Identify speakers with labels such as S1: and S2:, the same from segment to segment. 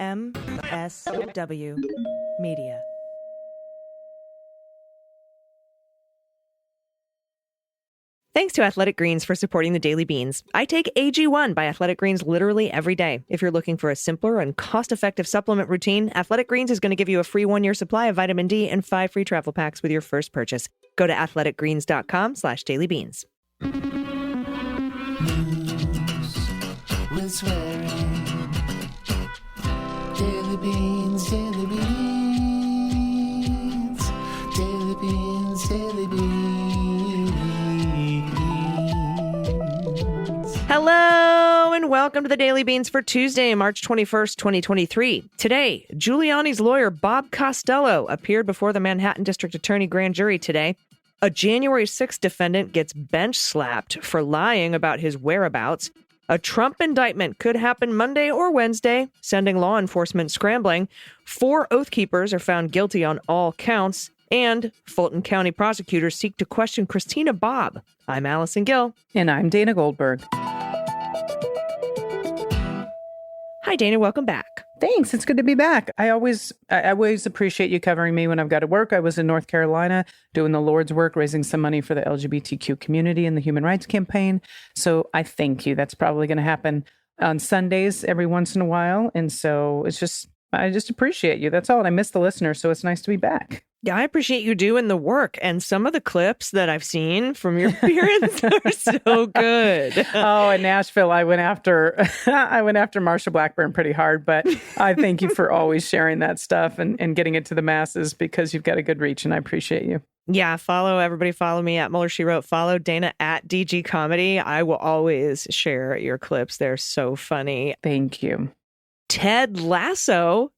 S1: MSW Media. Thanks to Athletic Greens for supporting the Daily Beans. I take AG1 by Athletic Greens literally every day. If you're looking for a simpler and cost-effective supplement routine, Athletic Greens is going to give you a free 1-year supply of vitamin D and 5 free travel packs with your first purchase. Go to athleticgreens.com/dailybeans.
S2: News with swearing. Daily Beans, Daily Beans. Daily Beans, Daily Beans.
S1: Hello and welcome to the Daily Beans for Tuesday, March 21st, 2023. Today, Giuliani's lawyer, Bob Costello, appeared before the Manhattan District Attorney grand jury today. A January 6th defendant gets bench slapped for lying about his whereabouts. A Trump indictment could happen Monday or Wednesday, sending law enforcement scrambling. 4 Oath Keepers are found guilty on all counts. And Fulton County prosecutors seek to question Christina Bobb. I'm Allison Gill.
S3: And I'm Dana Goldberg.
S1: Hi, Dana. Welcome back.
S3: Thanks. It's good to be back. I always appreciate you covering me when I've got to work. I was in North Carolina doing the Lord's work, raising some money for the LGBTQ community and the Human Rights Campaign. So I thank you. That's probably going to happen on Sundays every once in a while. And so I just appreciate you. That's all. And I miss the listeners. So it's nice to be back.
S1: Yeah, I appreciate you doing the work. And some of the clips that I've seen from your appearance are so good.
S3: Oh, in Nashville, I went after Marsha Blackburn pretty hard. But I thank you for always sharing that stuff and getting it to the masses because you've got a good reach. And I appreciate you.
S1: Yeah, everybody follow me at Mueller, She Wrote. Follow Dana at DG Comedy. I will always share your clips. They're so funny.
S3: Thank you.
S1: Ted Lasso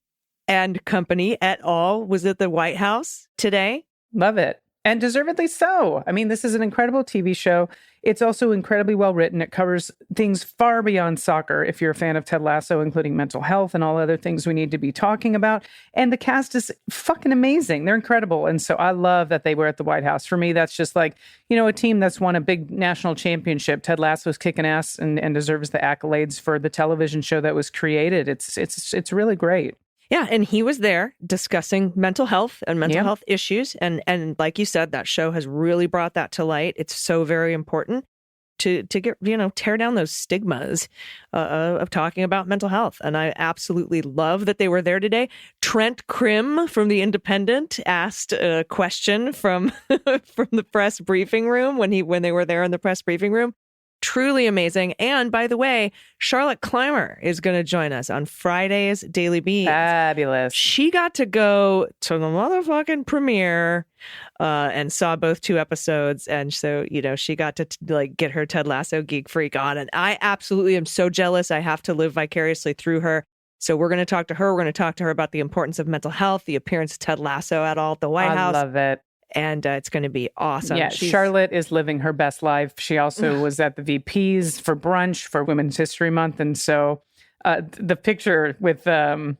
S1: and company et al. Was at the White House today.
S3: Love it. And deservedly so. I mean, this is an incredible TV show. It's also incredibly well written. It covers things far beyond soccer, if you're a fan of Ted Lasso, including mental health and all other things we need to be talking about. And the cast is fucking amazing. They're incredible. And so I love that they were at the White House. For me, that's just like, a team that's won a big national championship. Ted Lasso's kicking ass and deserves the accolades for the television show that was created. It's really great.
S1: Yeah, and he was there discussing mental health and mental health issues. And like you said, that show has really brought that to light. It's so very important to get, tear down those stigmas of talking about mental health. And I absolutely love that they were there today. Trent Krim from The Independent asked a question from the press briefing room when they were there in the press briefing room. Truly amazing. And by the way, Charlotte Clymer is going to join us on Friday's Daily Beans.
S3: Fabulous.
S1: She got to go to the motherfucking premiere and saw both 2 episodes. And so, she got to get her Ted Lasso geek freak on. And I absolutely am so jealous. I have to live vicariously through her. So we're going to talk to her. We're going to talk to her about the importance of mental health, the appearance of Ted Lasso at all at the White House.
S3: I love it.
S1: And it's going to be awesome.
S3: Yeah, Charlotte is living her best life. She also was at the VP's for brunch for Women's History Month. And so the picture with a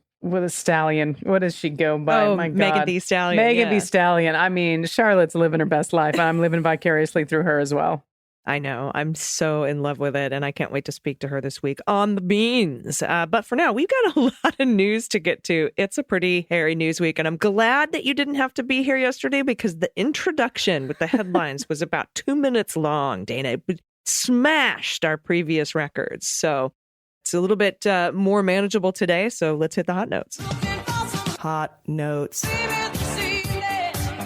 S3: stallion, what does she go by?
S1: Oh,
S3: my God.
S1: Megan Thee Stallion.
S3: Megan Thee Stallion. I mean, Charlotte's living her best life. I'm living vicariously through her as well.
S1: I know. I'm so in love with it, and I can't wait to speak to her this week on the Beans. But for now, we've got a lot of news to get to. It's a pretty hairy news week, and I'm glad that you didn't have to be here yesterday because the introduction with the headlines was about 2 minutes long, Dana. It smashed our previous records. So it's a little bit more manageable today, so let's hit the hot notes. Hot notes.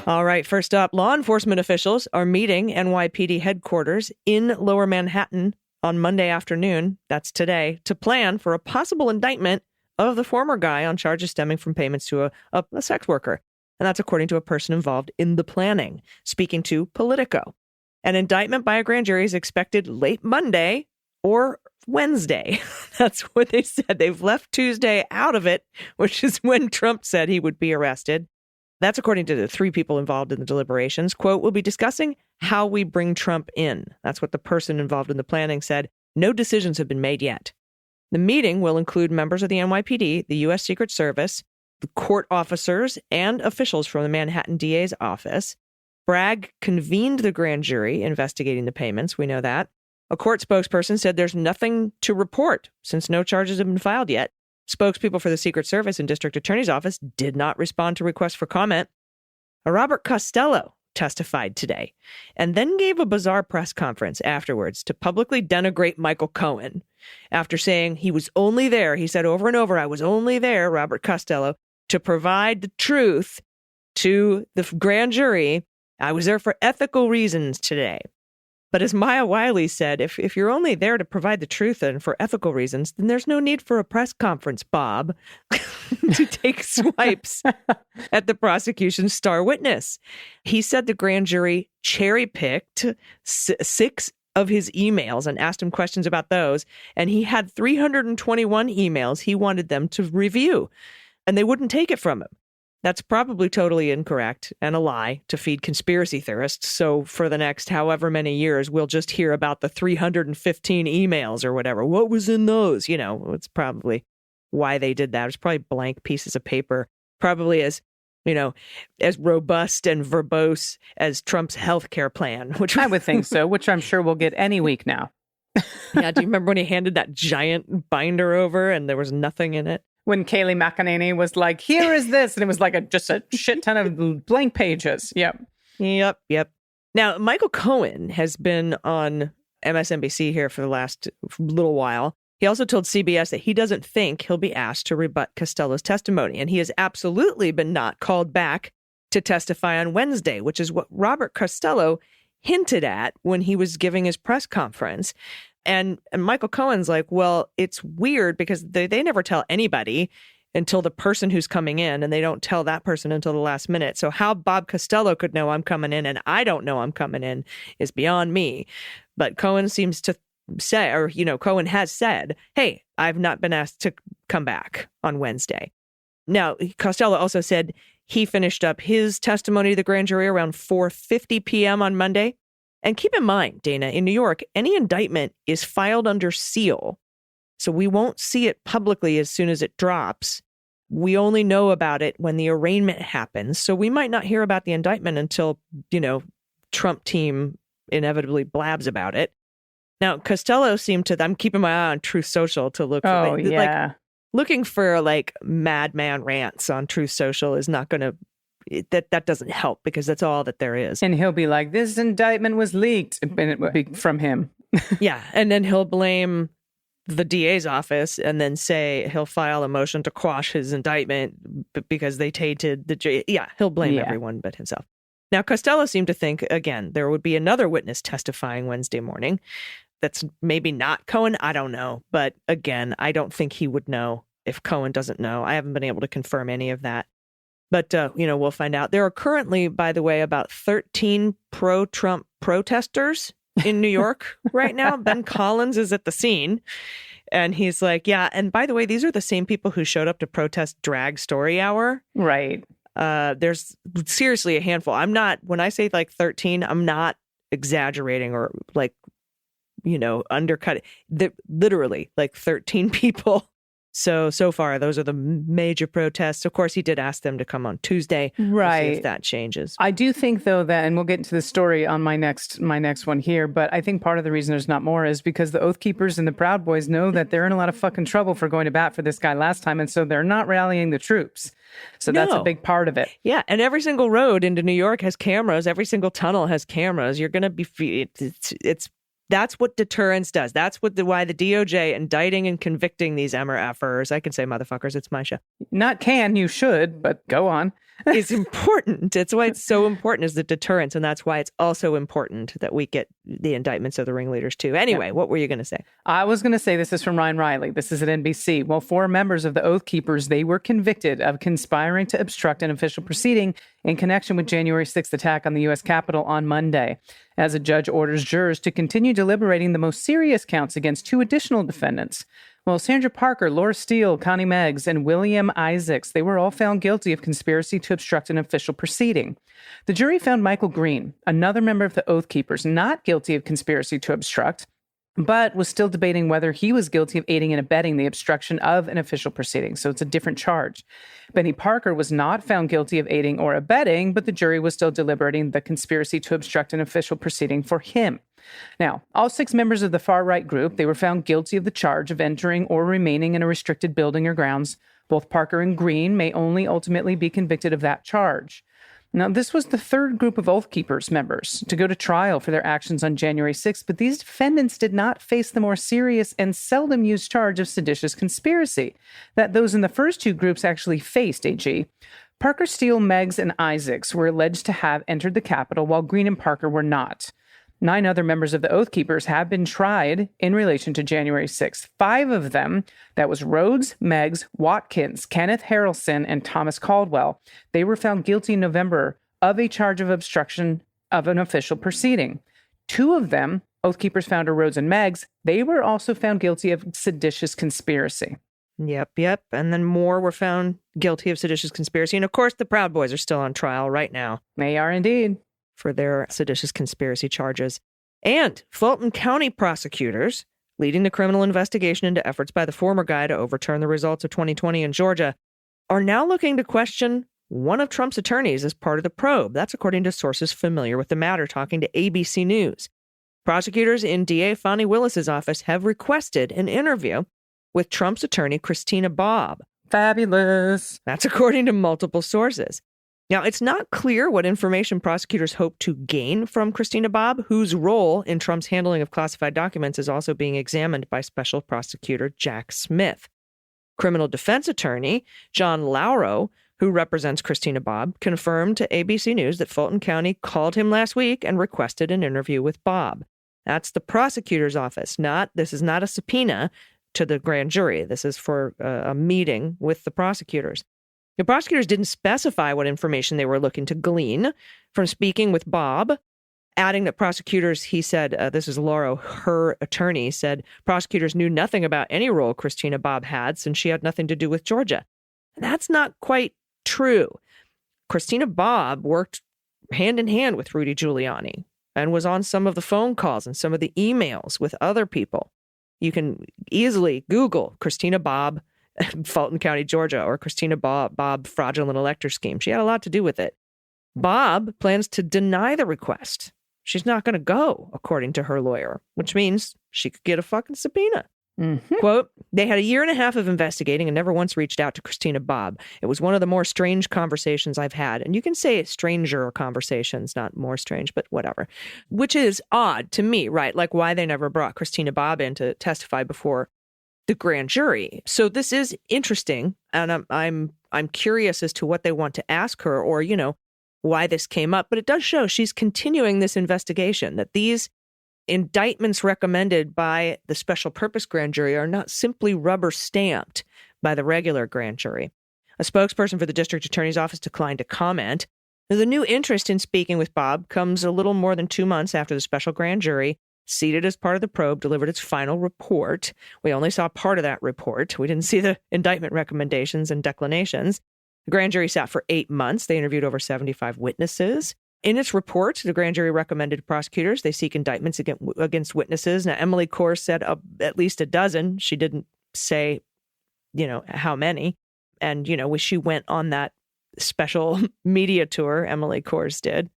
S1: All right, first up, law enforcement officials are meeting NYPD headquarters in Lower Manhattan on Monday afternoon, that's today, to plan for a possible indictment of the former guy on charges stemming from payments to a sex worker. And that's according to a person involved in the planning, speaking to Politico. An indictment by a grand jury is expected late Monday or Wednesday. That's what they said. They've left Tuesday out of it, which is when Trump said he would be arrested. That's according to the 3 people involved in the deliberations. Quote, we'll be discussing how we bring Trump in. That's what the person involved in the planning said. No decisions have been made yet. The meeting will include members of the NYPD, the U.S. Secret Service, the court officers, and officials from the Manhattan DA's office. Bragg convened the grand jury investigating the payments. We know that. A court spokesperson said there's nothing to report since no charges have been filed yet. Spokespeople for the Secret Service and District Attorney's Office did not respond to requests for comment. Robert Costello testified today and then gave a bizarre press conference afterwards to publicly denigrate Michael Cohen after saying he was only there. He said over and over, I was only there, Robert Costello, to provide the truth to the grand jury. I was there for ethical reasons today. But as Maya Wiley said, if you're only there to provide the truth and for ethical reasons, then there's no need for a press conference, Bob, to take swipes at the prosecution's star witness. He said the grand jury cherry-picked 6 of his emails and asked him questions about those. And he had 321 emails he wanted them to review, and they wouldn't take it from him. That's probably totally incorrect and a lie to feed conspiracy theorists. So for the next however many years, we'll just hear about the 315 emails or whatever. What was in those? You know, it's probably why they did that. It was probably blank pieces of paper, probably as, you know, as robust and verbose as Trump's healthcare plan, which
S3: I would think so, which I'm sure we'll get any week now.
S1: Yeah. Do you remember when he handed that giant binder over and there was nothing in it?
S3: When Kayleigh McEnany was like, here is this. And it was like just a shit ton of blank pages. Yep.
S1: Now, Michael Cohen has been on MSNBC here for the last little while. He also told CBS that he doesn't think he'll be asked to rebut Costello's testimony. And he has absolutely been not called back to testify on Wednesday, which is what Robert Costello hinted at when he was giving his press conference. And Michael Cohen's like, well, it's weird because they never tell anybody until the person who's coming in, and they don't tell that person until the last minute. So how Bob Costello could know I'm coming in and I don't know I'm coming in is beyond me. But Cohen seems to say, or, you know, Cohen has said, hey, I've not been asked to come back on Wednesday. Now, Costello also said he finished up his testimony to the grand jury around 4:50 p.m. on Monday. And keep in mind, Dana, in New York, any indictment is filed under seal. So we won't see it publicly as soon as it drops. We only know about it when the arraignment happens. So we might not hear about the indictment until, you know, Trump team inevitably blabs about it. Now, Costello seemed to, I'm keeping my eye on Truth Social to look for, like, looking for like madman rants on Truth Social is not going to, that doesn't help because that's all that there is.
S3: And he'll be like, this indictment was leaked, and it would be from him.
S1: Yeah. And then he'll blame the DA's office and then say he'll file a motion to quash his indictment because they tainted the Yeah, he'll blame everyone but himself. Now, Costello seemed to think, again, there would be another witness testifying Wednesday morning. That's maybe not Cohen. I don't know. But again, I don't think he would know if Cohen doesn't know. I haven't been able to confirm any of that. But, we'll find out. There are currently, by the way, about 13 pro-Trump protesters in New York right now. Ben Collins is at the scene. And he's like, yeah. And by the way, these are the same people who showed up to protest Drag Story Hour.
S3: Right.
S1: There's seriously a handful. When I say like 13, I'm not exaggerating or like, undercut it. Literally like 13 people. So far, those are the major protests. Of course, he did ask them to come on Tuesday.
S3: Right.
S1: We'll see if that changes.
S3: I do think, though, that, and we'll get into the story on my next one here, but I think part of the reason there's not more is because the Oath Keepers and the Proud Boys know that they're in a lot of fucking trouble for going to bat for this guy last time, and so they're not rallying the troops. So that's a big part of it.
S1: Yeah, and every single road into New York has cameras. Every single tunnel has cameras. You're going to be... That's what deterrence does. That's why the DOJ indicting and convicting these MRFers, I can say motherfuckers, it's my show.
S3: Not can, you should, but go on.
S1: It's important. It's why it's so important is the deterrence. And that's why it's also important that we get the indictments of the ringleaders too. Anyway, What were you going to say?
S3: I was going to say, this is from Ryan Riley. This is at NBC. Well, 4 members of the Oath Keepers, they were convicted of conspiring to obstruct an official proceeding in connection with January 6th attack on the U.S. Capitol on Monday, as a judge orders jurors to continue deliberating the most serious counts against 2 additional defendants. Well, Sandra Parker, Laura Steele, Connie Meggs, and William Isaacs, they were all found guilty of conspiracy to obstruct an official proceeding. The jury found Michael Green, another member of the Oath Keepers, not guilty of conspiracy to obstruct, but was still debating whether he was guilty of aiding and abetting the obstruction of an official proceeding. So it's a different charge. Benny Parker was not found guilty of aiding or abetting, but the jury was still deliberating the conspiracy to obstruct an official proceeding for him. Now, all 6 members of the far-right group, they were found guilty of the charge of entering or remaining in a restricted building or grounds. Both Parker and Green may only ultimately be convicted of that charge. Now, this was the 3rd group of Oath Keepers members to go to trial for their actions on January 6th, but these defendants did not face the more serious and seldom used charge of seditious conspiracy that those in the first 2 groups actually faced, AG. Parker, Steele, Meggs, and Isaacs were alleged to have entered the Capitol, while Green and Parker were not. 9 other members of the Oath Keepers have been tried in relation to January 6th. 5 of them, that was Rhodes, Meggs, Watkins, Kenneth Harrelson, and Thomas Caldwell, they were found guilty in November of a charge of obstruction of an official proceeding. 2 of them, Oath Keepers founder Rhodes and Meggs, they were also found guilty of seditious conspiracy.
S1: Yep. And then more were found guilty of seditious conspiracy. And of course, the Proud Boys are still on trial right now.
S3: They are indeed.
S1: For their seditious conspiracy charges. And Fulton County prosecutors, leading the criminal investigation into efforts by the former guy to overturn the results of 2020 in Georgia, are now looking to question one of Trump's attorneys as part of the probe. That's according to sources familiar with the matter talking to ABC News. Prosecutors in DA Fani Willis's office have requested an interview with Trump's attorney, Christina Bobb.
S3: Fabulous.
S1: That's according to multiple sources. Now, it's not clear what information prosecutors hope to gain from Christina Bobb, whose role in Trump's handling of classified documents is also being examined by Special Prosecutor Jack Smith. Criminal defense attorney John Lauro, who represents Christina Bobb, confirmed to ABC News that Fulton County called him last week and requested an interview with Bobb. That's the prosecutor's office. This is not a subpoena to the grand jury. This is for a meeting with the prosecutors. The prosecutors didn't specify what information they were looking to glean from speaking with Bobb, adding that prosecutors, he said, this is Lauro, her attorney, said prosecutors knew nothing about any role Christina Bobb had since she had nothing to do with Georgia. And that's not quite true. Christina Bobb worked hand in hand with Rudy Giuliani and was on some of the phone calls and some of the emails with other people. You can easily Google Christina Bobb, Fulton County, Georgia, or Christina Bobb fraudulent elector scheme. She had a lot to do with it. Bobb plans to deny the request. She's not going to go, according to her lawyer, which means she could get a fucking subpoena.
S3: Mm-hmm.
S1: Quote, they had a year and a half of investigating and never once reached out to Christina Bobb. It was one of the more strange conversations I've had. And you can say stranger conversations, not more strange, but whatever. Which is odd to me, right? Like why they never brought Christina Bobb in to testify before the grand jury. So this is interesting, and I'm curious as to what they want to ask her, or why this came up. But it does show she's continuing this investigation. That these indictments recommended by the special purpose grand jury are not simply rubber stamped by the regular grand jury. A spokesperson for the district attorney's office declined to comment. The new interest in speaking with Bobb comes a little more than 2 months after the special grand jury, seated as part of the probe, delivered its final report. We only saw part of that report. We didn't see the indictment recommendations and declinations. The grand jury sat for 8 months. They interviewed over 75 witnesses. In its report, the grand jury recommended to prosecutors they seek indictments against witnesses. Now, Emily Kors said at least a dozen. She didn't say, how many. And, she went on that special media tour, Emily Kors did.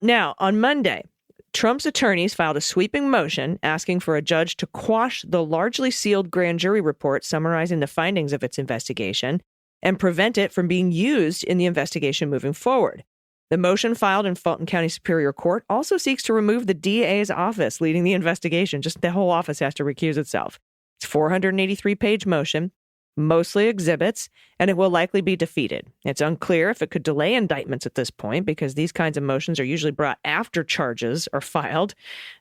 S1: Now, on Monday, Trump's attorneys filed a sweeping motion asking for a judge to quash the largely sealed grand jury report summarizing the findings of its investigation and prevent it from being used in the investigation moving forward. The motion filed in Fulton County Superior Court also seeks to remove the DA's office leading the investigation. Just the whole office has to recuse itself. It's a 483-page motion, mostly exhibits, and it will likely be defeated. It's unclear if it could delay indictments at this point because these kinds of motions are usually brought after charges are filed.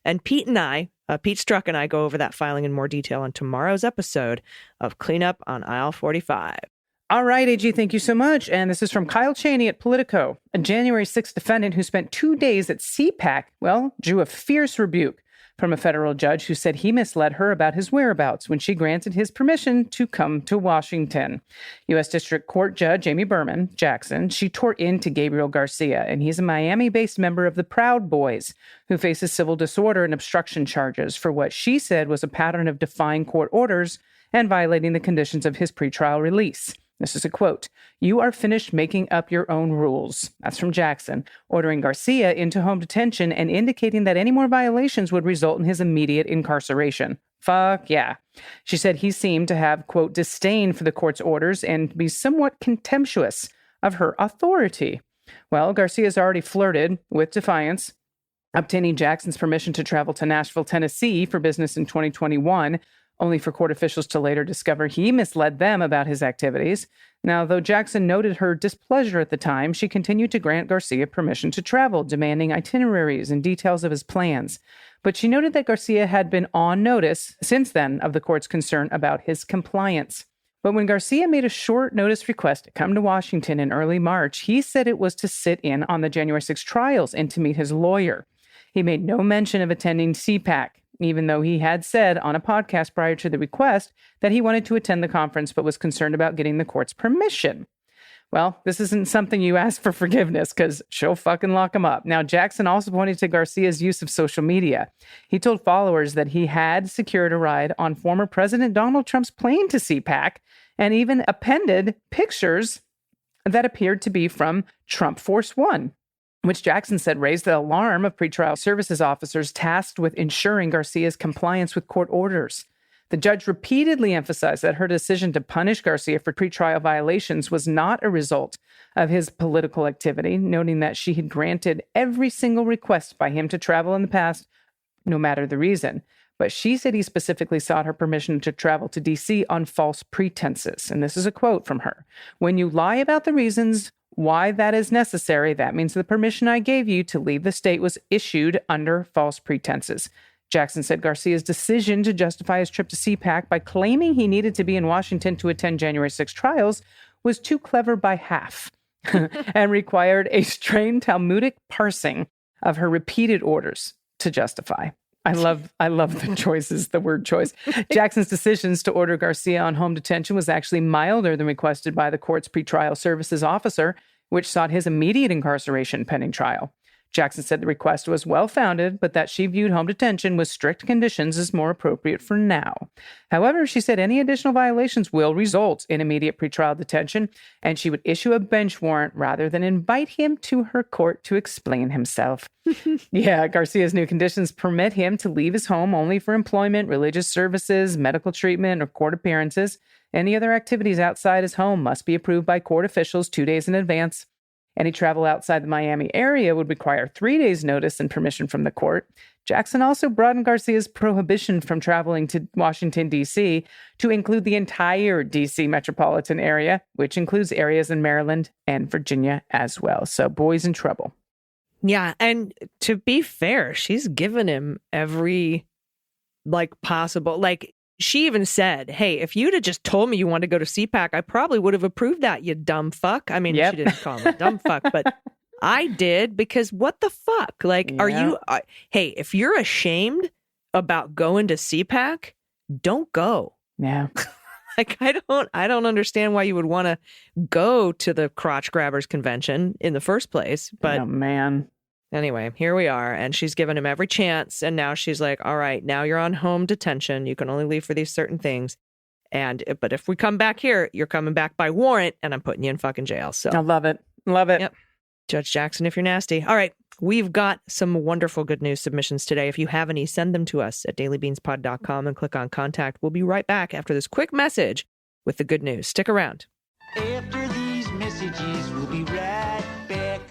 S1: And Pete Strzok and I go over that filing in more detail on tomorrow's episode of Cleanup on Aisle 45.
S3: All right, AG, thank you so much. And this is from Kyle Chaney at Politico. A January 6th defendant who spent 2 days at CPAC, drew a fierce rebuke from a federal judge who said he misled her about his whereabouts when she granted his permission to come to Washington. U.S. District Court Judge Amy Berman Jackson, she tore into Gabriel Garcia, and he's a Miami-based member of the Proud Boys who faces civil disorder and obstruction charges for what she said was a pattern of defying court orders and violating the conditions of his pretrial release. This is a quote. "You are finished making up your own rules." That's from Jackson, ordering Garcia into home detention and indicating that any more violations would result in his immediate incarceration. Fuck yeah. She said he seemed to have, quote, disdain for the court's orders and be somewhat contemptuous of her authority. Well, Garcia's already flirted with defiance, obtaining Jackson's permission to travel to Nashville, Tennessee for business in 2021, only for court officials to later discover he misled them about his activities. Now, though Jackson noted her displeasure at the time, she continued to grant Garcia permission to travel, demanding itineraries and details of his plans. But she noted that Garcia had been on notice since then of the court's concern about his compliance. But when Garcia made a short notice request to come to Washington in early March, he said it was to sit in on the January 6 trials and to meet his lawyer. He made no mention of attending CPAC, even though he had said on a podcast prior to the request that he wanted to attend the conference but was concerned about getting the court's permission. Well, this isn't something you ask for forgiveness because she'll fucking lock him up. Now, Jackson also pointed to Garcia's use of social media. He told followers that he had secured a ride on former President Donald Trump's plane to CPAC and even appended pictures that appeared to be from Trump Force One, which Jackson said raised the alarm of pretrial services officers tasked with ensuring Garcia's compliance with court orders. The judge repeatedly emphasized that her decision to punish Garcia for pretrial violations was not a result of his political activity, noting that she had granted every single request by him to travel in the past, no matter the reason. But she said he specifically sought her permission to travel to D.C. on false pretenses. And this is a quote from her. "When you lie about the reasons why that is necessary, that means the permission I gave you to leave the state was issued under false pretenses." Jackson said Garcia's decision to justify his trip to CPAC by claiming he needed to be in Washington to attend January 6 trials was too clever by half and required a strained Talmudic parsing of her repeated orders to justify. I love the choices, the word choice. Jackson's decisions to order Garcia on home detention was actually milder than requested by the court's pretrial services officer, which sought his immediate incarceration pending trial. Jackson said the request was well-founded, but that she viewed home detention with strict conditions as more appropriate for now. However, she said any additional violations will result in immediate pretrial detention, and she would issue a bench warrant rather than invite him to her court to explain himself. Yeah, Garcia's new conditions permit him to leave his home only for employment, religious services, medical treatment, or court appearances. Any other activities outside his home must be approved by court officials 2 days in advance. Any travel outside the Miami area would require 3 days' notice and permission from the court. Jackson also broadened Garcia's prohibition from traveling to Washington, D.C. to include the entire D.C. metropolitan area, which includes areas in Maryland and Virginia as well. So boys in trouble.
S1: Yeah, and to be fair, she's given him every, possible, she even said, hey, if you'd have just told me you wanted to go to CPAC, I probably would have approved that, you dumb fuck. I mean, She didn't call him a dumb fuck, but I did, because what the fuck? Are you, hey, if you're ashamed about going to CPAC, don't go.
S3: Yeah.
S1: I don't understand why you would want to go to the crotch grabbers convention in the first place, but
S3: oh, man.
S1: Anyway, here we are, and she's given him every chance, and now she's like, all right, now you're on home detention. You can only leave for these certain things. But if we come back here, you're coming back by warrant, and I'm putting you in fucking jail. So
S3: I love it. Love it.
S1: Yep. Judge Jackson, if you're nasty. All right, we've got some wonderful good news submissions today. If you have any, send them to us at dailybeanspod.com and click on contact. We'll be right back after this quick message with the good news. Stick around.
S2: After these messages, we'll be right back.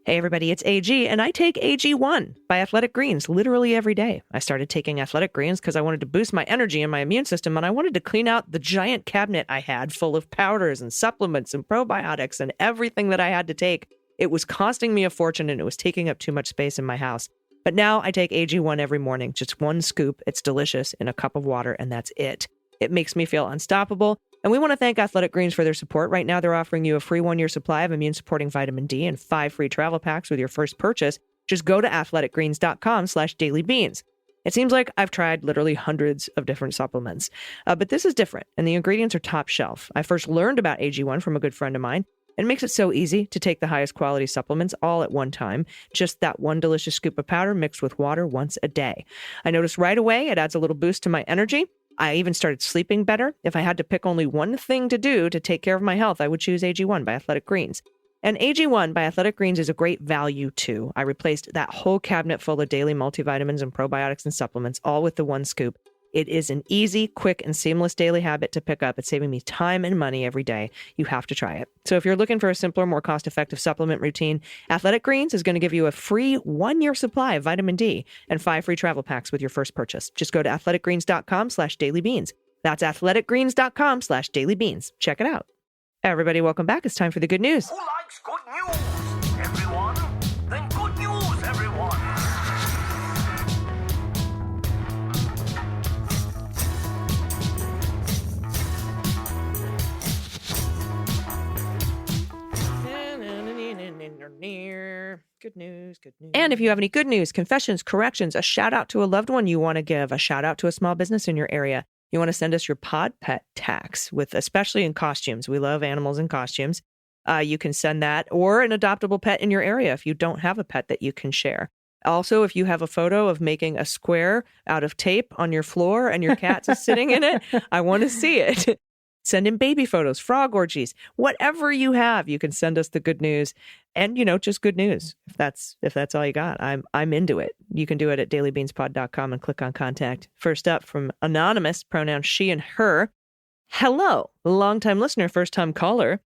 S1: Hey everybody, it's AG, and I take AG1 by Athletic Greens literally every day. I started taking Athletic Greens because I wanted to boost my energy and my immune system, and I wanted to clean out the giant cabinet I had full of powders and supplements and probiotics and everything that I had to take. It was costing me a fortune, and it was taking up too much space in my house. But now I take AG1 every morning, just one scoop. It's delicious in a cup of water, and that's it. It makes me feel unstoppable. And we want to thank Athletic Greens for their support. Right now, they're offering you a free 1-year supply of immune-supporting vitamin D and 5 free travel packs with your first purchase. Just go to athleticgreens.com/dailybeans. It seems like I've tried literally hundreds of different supplements, but this is different, and the ingredients are top shelf. I first learned about AG1 from a good friend of mine. It makes it so easy to take the highest quality supplements all at one time. Just that one delicious scoop of powder mixed with water once a day. I noticed right away it adds a little boost to my energy. I even started sleeping better. If I had to pick only one thing to do to take care of my health, I would choose AG1 by Athletic Greens. And AG1 by Athletic Greens is a great value, too. I replaced that whole cabinet full of daily multivitamins and probiotics and supplements, all with the one scoop. It is an easy, quick, and seamless daily habit to pick up. It's saving me time and money every day. You have to try it. So if you're looking for a simpler, more cost-effective supplement routine, Athletic Greens is going to give you a free 1-year supply of vitamin D and 5 free travel packs with your first purchase. Just go to athleticgreens.com/dailybeans. That's athleticgreens.com/dailybeans. Check it out. Everybody, welcome back. It's time for the good news.
S4: Who likes good news? Everyone? Then good news, everyone!
S1: Good news, good news. And if you have any good news, confessions, corrections, a shout out to a loved one you want to give, a shout out to a small business in your area, you want to send us your pod pet tax, with especially in costumes. We love animals in costumes. You can send that, or an adoptable pet in your area if you don't have a pet that you can share. Also, if you have a photo of making a square out of tape on your floor and your cat's sitting in it, I want to see it. Send in baby photos, frog orgies, whatever you have, you can send us the good news. And, just good news. If that's all you got, I'm into it. You can do it at dailybeanspod.com and click on contact. First up from Anonymous, pronouns she and her. Hello, longtime listener, first time caller.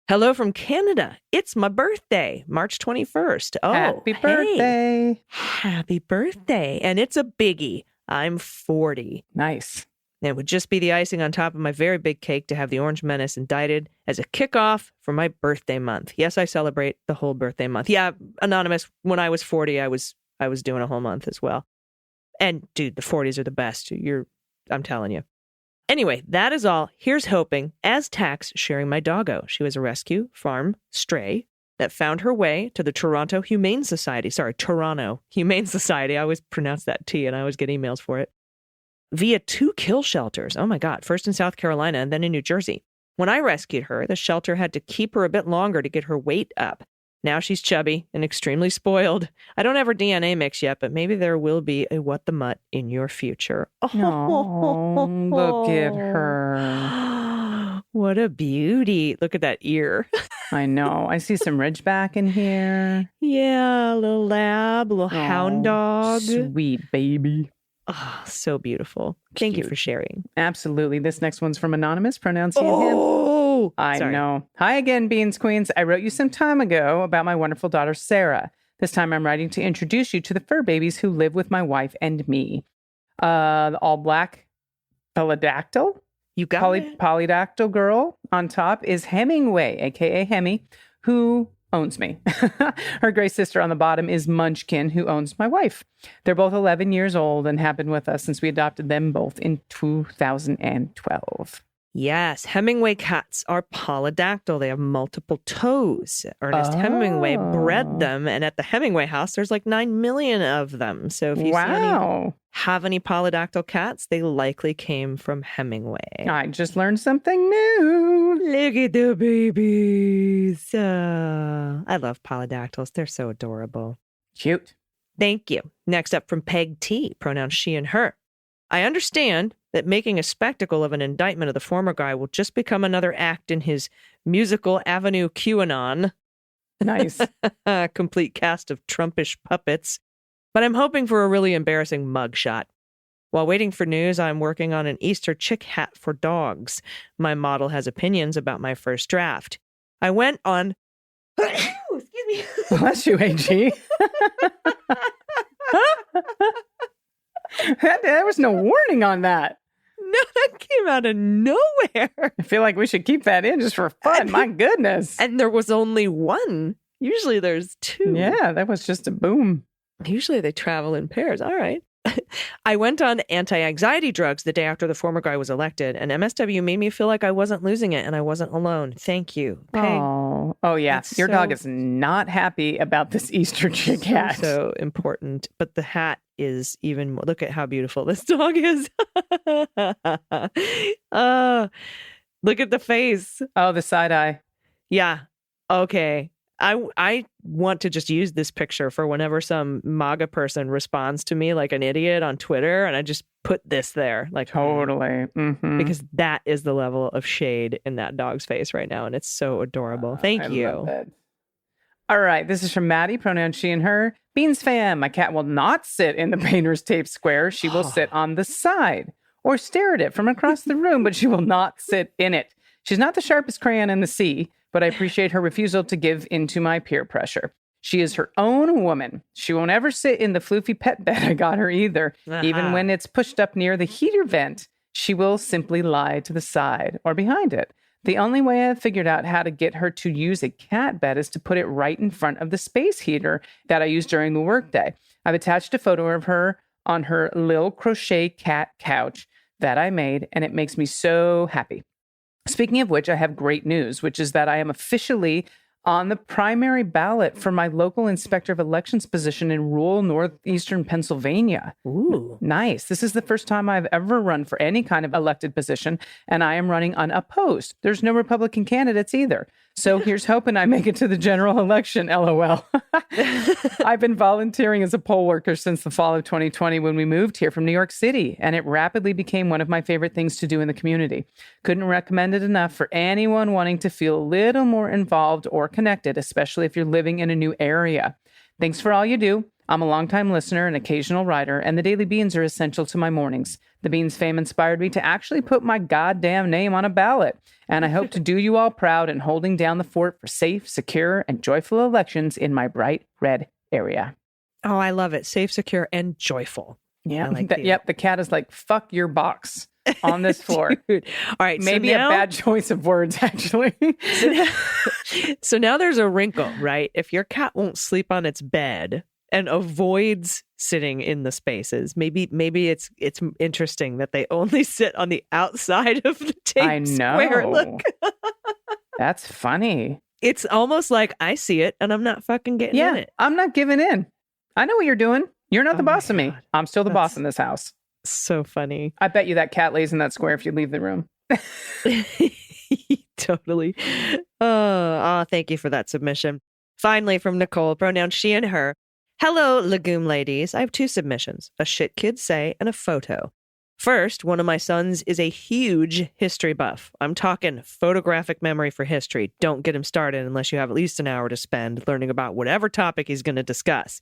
S1: Hello from Canada. It's my birthday, March 21st. Oh,
S3: happy birthday.
S1: Happy birthday. And it's a biggie. I'm 40.
S3: Nice.
S1: It would just be the icing on top of my very big cake to have the Orange Menace indicted as a kickoff for my birthday month. Yes, I celebrate the whole birthday month. Yeah, Anonymous, when I was 40, I was doing a whole month as well. And dude, the 40s are the best. I'm telling you. Anyway, that is all. Here's hoping, as Tax sharing my doggo. She was a rescue farm stray that found her way to the Toronto Humane Society. Sorry, Toronto Humane Society. I always pronounce that T and I always get emails for it. Via 2 kill shelters. Oh my God. First in South Carolina and then in New Jersey. When I rescued her, the shelter had to keep her a bit longer to get her weight up. Now she's chubby and extremely spoiled. I don't have her DNA mix yet, but maybe there will be a what the mutt in your future.
S3: Oh, look at her.
S1: What a beauty. Look at that ear.
S3: I know. I see some ridgeback in here.
S1: Yeah, a little lab, a little hound dog.
S3: Sweet baby.
S1: Oh, so beautiful. Thank you for sharing.
S3: Absolutely. This next one's from Anonymous, pronouncing him.
S1: Oh,
S3: I know. Hi again, Beans Queens. I wrote you some time ago about my wonderful daughter, Sarah. This time I'm writing to introduce you to the fur babies who live with my wife and me. The all black polydactyl?
S1: You got it.
S3: Polydactyl girl on top is Hemingway, a.k.a. Hemi, who owns me. Her gray sister on the bottom is Munchkin, who owns my wife. They're both 11 years old and have been with us since we adopted them both in 2012.
S1: Yes, Hemingway cats are polydactyl. They have multiple toes. Ernest Hemingway bred them, and at the Hemingway house, there's like 9 million of them. So if you have any polydactyl cats, they likely came from Hemingway.
S3: I just learned something new.
S1: Look at the babies. I love polydactyls. They're so adorable.
S3: Cute.
S1: Thank you. Next up from Peg T, pronouns she and her. I understand that making a spectacle of an indictment of the former guy will just become another act in his musical Avenue QAnon.
S3: Nice.
S1: Complete cast of Trumpish puppets. But I'm hoping for a really embarrassing mugshot. While waiting for news, I'm working on an Easter chick hat for dogs. My model has opinions about my first draft. I went on... Excuse me.
S3: Bless you, AG. There was no warning on that.
S1: No, that came out of nowhere.
S3: I feel like we should keep that in just for fun. My goodness.
S1: And there was only one. Usually there's 2.
S3: Yeah, that was just a boom.
S1: Usually they travel in pairs. All right. I went on anti-anxiety drugs the day after the former guy was elected, and MSW made me feel like I wasn't losing it and I wasn't alone. Thank you. Peg.
S3: Oh yeah. Your dog is not happy about this Easter chick hat.
S1: So important. But the hat is even more. Look at how beautiful this dog is. Look at the face.
S3: Oh, the side eye.
S1: Yeah. Okay. I want to just use this picture for whenever some MAGA person responds to me like an idiot on Twitter, and I just put this there. Like,
S3: Totally. Mm-hmm.
S1: because that is the level of shade in that dog's face right now, and it's so adorable. Thank
S3: I
S1: you.
S3: love it. All right, this is from Maddie, pronoun she and her. Beans fam, my cat will not sit in the painter's tape square. She will sit on the side or stare at it from across the room, but she will not sit in it. She's not the sharpest crayon in the sea, but I appreciate her refusal to give into my peer pressure. She is her own woman. She won't ever sit in the floofy pet bed I got her either. Even when it's pushed up near the heater vent, she will simply lie to the side or behind it. The only way I've figured out how to get her to use a cat bed is to put it right in front of the space heater that I use during the workday. I've attached a photo of her on her little crochet cat couch that I made, and it makes me so happy. Speaking of which, I have great news, which is that I am officially on the primary ballot for my local inspector of elections position in rural northeastern Pennsylvania.
S1: Ooh.
S3: Nice. This is the first time I've ever run for any kind of elected position, and I am running unopposed. There's no Republican candidates either. So here's hoping I make it to the general election, LOL. I've been volunteering as a poll worker since the fall of 2020 when we moved here from New York City, and it rapidly became one of my favorite things to do in the community. Couldn't recommend it enough for anyone wanting to feel a little more involved or connected, especially if you're living in a new area. Thanks for all you do. I'm a longtime listener and occasional writer, and the Daily Beans are essential to my mornings. The Beans fame inspired me to actually put my goddamn name on a ballot, and I hope to do you all proud in holding down the fort for safe, secure, and joyful elections in my bright red area.
S1: Oh, I love it. Safe, secure, and joyful.
S3: Yeah.
S1: I like
S3: Yep. The cat is like, fuck your box on this floor.
S1: Dude. All right.
S3: Maybe
S1: so now,
S3: a bad choice of words, actually.
S1: so now there's a wrinkle, right? If your cat won't sleep on its bed and avoids sitting in the spaces, maybe it's interesting that they only sit on the outside of the tape
S3: I know.
S1: square. Look.
S3: That's funny.
S1: It's almost like I see it and I'm not fucking getting in it.
S3: I'm not giving in. I know what you're doing. You're not the boss of me.
S1: God.
S3: I'm still the boss in this house.
S1: So funny.
S3: I bet you that cat lays in that square if you leave the room.
S1: Totally. Oh, thank you for that submission. Finally, from Nicole, pronoun she and her. Hello, legume ladies. I have 2 submissions, a shit kid say and a photo. First, one of my sons is a huge history buff. I'm talking photographic memory for history. Don't get him started unless you have at least an hour to spend learning about whatever topic he's going to discuss.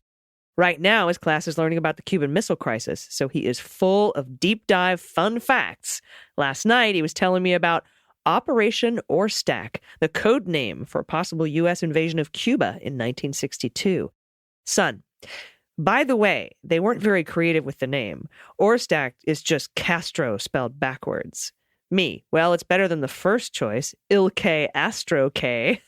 S1: Right now, his class is learning about the Cuban Missile Crisis, so he is full of deep dive fun facts. Last night, he was telling me about Operation Orstack, the code name for a possible U.S. invasion of Cuba in 1962. Son, by the way, they weren't very creative with the name. Orstack is just Castro spelled backwards. Me, well, it's better than the first choice, Ilke Astro K.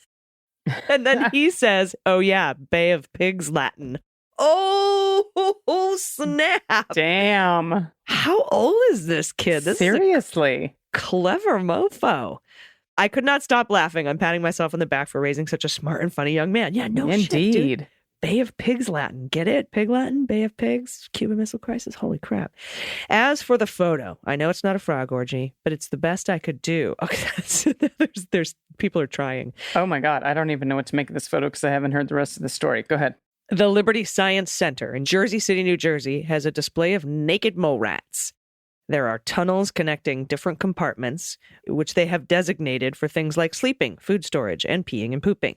S1: And then he says, oh yeah, Bay of Pigs Latin. Oh, snap.
S3: Damn.
S1: How old is this kid? This
S3: Seriously.
S1: is a clever mofo. I could not stop laughing. I'm patting myself on the back for raising such a smart and funny young man. Yeah, no shit, dude.
S3: Indeed.
S1: Bay of Pigs Latin. Get it? Pig Latin? Bay of Pigs? Cuban Missile Crisis? Holy crap. As for the photo, I know it's not a frog orgy, but it's the best I could do. Okay, there's people are trying.
S3: Oh my God. I don't even know what to make of this photo because I haven't heard the rest of the story. Go ahead.
S1: The Liberty Science Center in Jersey City, New Jersey, has a display of naked mole rats. There are tunnels connecting different compartments, which they have designated for things like sleeping, food storage, and peeing and pooping.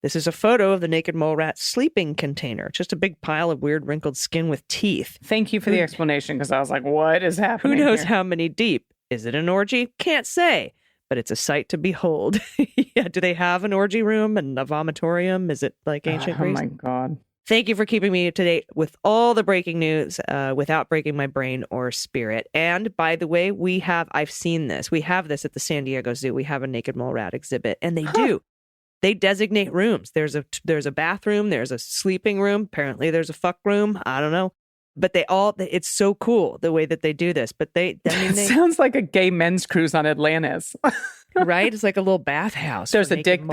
S1: This is a photo of the naked mole rat sleeping container, just a big pile of weird wrinkled skin with teeth.
S3: Thank you for the explanation because I was like, what is happening
S1: Who knows
S3: here?
S1: how many deep? Is it an orgy? Can't say, but it's a sight to behold. Yeah, do they have an orgy room and a vomitorium? Is it like ancient Greece?
S3: Oh my God.
S1: Thank you for keeping me up to date with all the breaking news without breaking my brain or spirit. And by the way, I've seen this. We have this at the San Diego Zoo. We have a naked mole rat exhibit, and they do. They designate rooms. There's a bathroom. There's a sleeping room. Apparently there's a fuck room. I don't know. But it's so cool the way that they do this. But they
S3: sounds like a gay men's cruise on Atlantis.
S1: Right? It's like a little bathhouse.
S3: There's a dick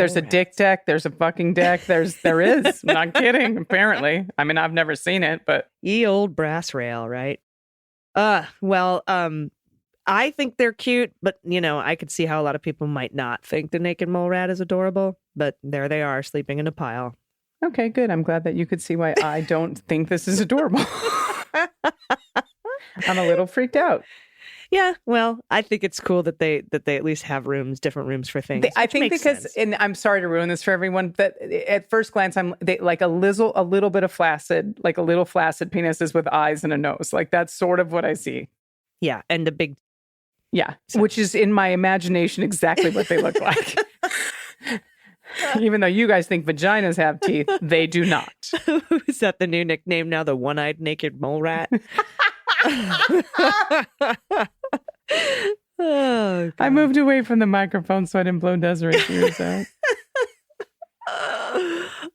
S3: deck. There's a fucking deck. There is. Not kidding. Apparently. I mean, I've never seen it, but
S1: ye old brass rail, right? I think they're cute, but, I could see how a lot of people might not think the naked mole rat is adorable. But there they are, sleeping in a pile.
S3: Okay, good. I'm glad that you could see why I don't think this is adorable. I'm a little freaked out.
S1: Yeah, well, I think it's cool that they at least have different rooms for things.
S3: I think because,
S1: sense.
S3: And I'm sorry to ruin this for everyone, but at first glance, like a little bit of flaccid, like a little flaccid penises with eyes and a nose. Like that's sort of what I see.
S1: Yeah, and the big.
S3: Yeah, which is in my imagination exactly what they look like. Even though you guys think vaginas have teeth, they do not.
S1: Is that the new nickname now? The one-eyed naked mole rat? Oh,
S3: I moved away from the microphone so I didn't blow Desiree's ears out.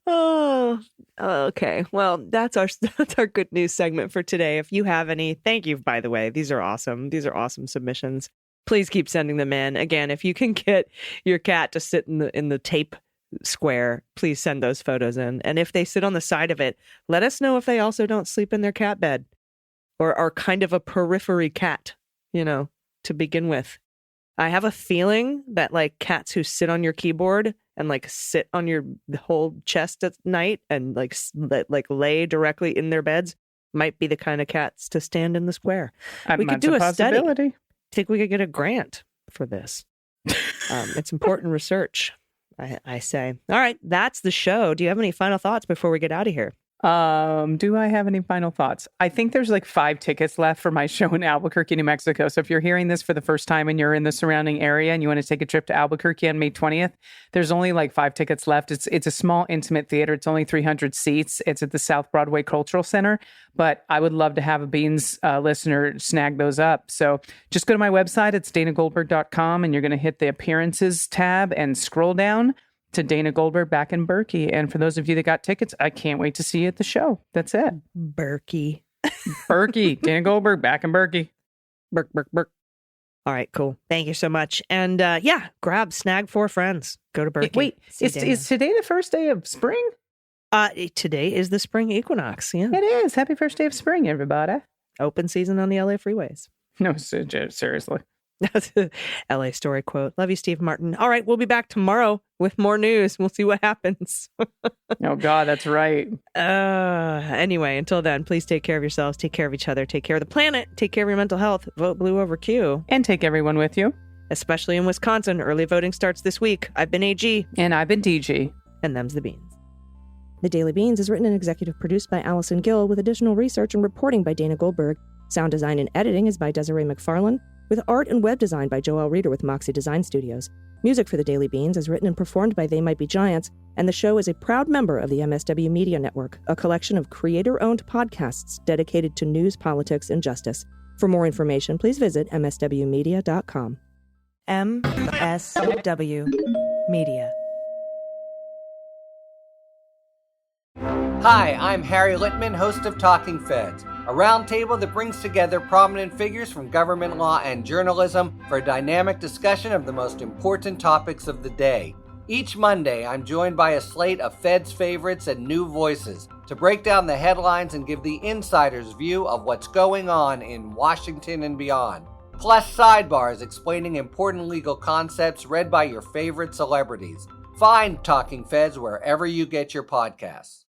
S1: Oh, okay. Well, that's our good news segment for today. If you have any, thank you, by the way. These are awesome. These are awesome submissions. Please keep sending them in. Again, if you can get your cat to sit in the tape square, please send those photos in. And if they sit on the side of it, let us know if they also don't sleep in their cat bed or are kind of a periphery cat, to begin with. I have a feeling that like cats who sit on your keyboard and like sit on your whole chest at night and like lay directly in their beds might be the kind of cats to stand in the square. We could do a study. I think we could get a grant for this. It's important research, I say. All right, that's the show. Do you have any final thoughts before we get out of here?
S3: Do I have any final thoughts? I think there's like 5 tickets left for my show in Albuquerque, New Mexico. So if you're hearing this for the first time and you're in the surrounding area and you want to take a trip to Albuquerque on May 20th, there's only like 5 tickets left. It's a small, intimate theater. It's only 300 seats. It's at the South Broadway Cultural Center. But I would love to have a Beans listener snag those up. So just go to my website. It's danagoldberg.com and you're going to hit the appearances tab and scroll down to Dana Goldberg back in Berkey. And for those of you that got tickets, I can't wait to see you at the show. That's it.
S1: Berkey.
S3: Dana Goldberg back in Berkey.
S1: Berk. All right, cool. Thank you so much. And grab, snag 4 friends. Go to Berkey.
S3: Wait, is today the first day of spring?
S1: Today is the spring equinox. Yeah,
S3: it is. Happy first day of spring, everybody.
S1: Open season on the LA freeways.
S3: No, seriously.
S1: That's a LA Story quote. Love you, Steve Martin. All right, we'll be back tomorrow with more news. We'll see what happens.
S3: Oh, God, that's right.
S1: Anyway, until then, please take care of yourselves, take care of each other, take care of the planet, take care of your mental health. Vote blue over Q.
S3: And take everyone with you.
S1: Especially in Wisconsin. Early voting starts this week. I've been AG.
S3: And I've been DG.
S1: And them's the Beans. The Daily Beans is written and executive produced by Allison Gill with additional research and reporting by Dana Goldberg. Sound design and editing is by Desiree McFarlane, with art and web design by Joelle Reeder with Moxie Design Studios. Music for The Daily Beans is written and performed by They Might Be Giants, and the show is a proud member of the MSW Media Network, a collection of creator-owned podcasts dedicated to news, politics, and justice. For more information, please visit mswmedia.com. MSW Media.
S5: Hi, I'm Harry Littman, host of Talking Feds, a roundtable that brings together prominent figures from government law and journalism for a dynamic discussion of the most important topics of the day. Each Monday, I'm joined by a slate of Feds favorites and new voices to break down the headlines and give the insider's view of what's going on in Washington and beyond. Plus sidebars explaining important legal concepts read by your favorite celebrities. Find Talking Feds wherever you get your podcasts.